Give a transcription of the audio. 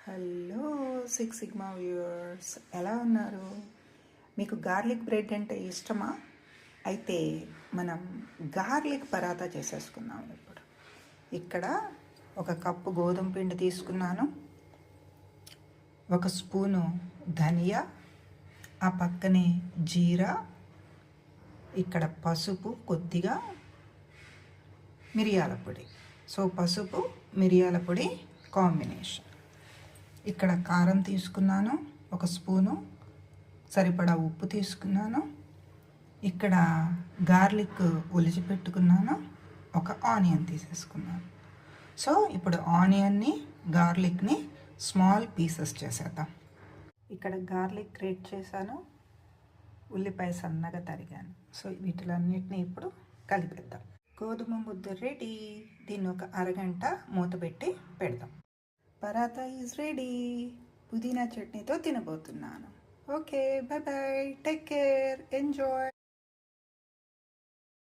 Hello six sigma viewers, ఎలా ఉన్నారు? మీకు గార్లిక్ బ్రెడ్ అంటే ఇష్టమా? అయితే మనం గార్లిక్ పరాటా చేసేసుకుందాం. ఇప్పుడు ఇక్కడ ఒక కప్పు గోధుమ పిండి తీసుకున్నాను, ఒక స్పూను ధనియా, ఆ పక్కనే జీరా, ఇక్కడ పసుపు, కొద్దిగా మిరియాల పొడి. సో పసుపు మిరియాల పొడి కాంబినేషన్. ఇక్కడ కారం తీసుకున్నాను, ఒక స్పూను, సరిపడా ఉప్పు తీసుకున్నాను. ఇక్కడ గార్లిక్ ఒలిచి పెట్టుకున్నాను, ఒక ఆనియన్ తీసేసుకున్నాను. సో ఇప్పుడు ఆనియన్ని గార్లిక్ని స్మాల్ పీసెస్ చేసేద్దాం. ఇక్కడ గార్లిక్ గ్రేట్ చేశాను, ఉల్లిపాయ సన్నగా తరిగాను. సో వీటిలన్నిటిని ఇప్పుడు కలిపేద్దాం. గోధుమ ముద్ద రెడీ. దీన్ని ఒక అరగంట మూత పెట్టి పెడదాం. Paratha is ready. పుదీనా చట్నీతో తినబోతున్నాను. Okay, bye bye, take care, enjoy.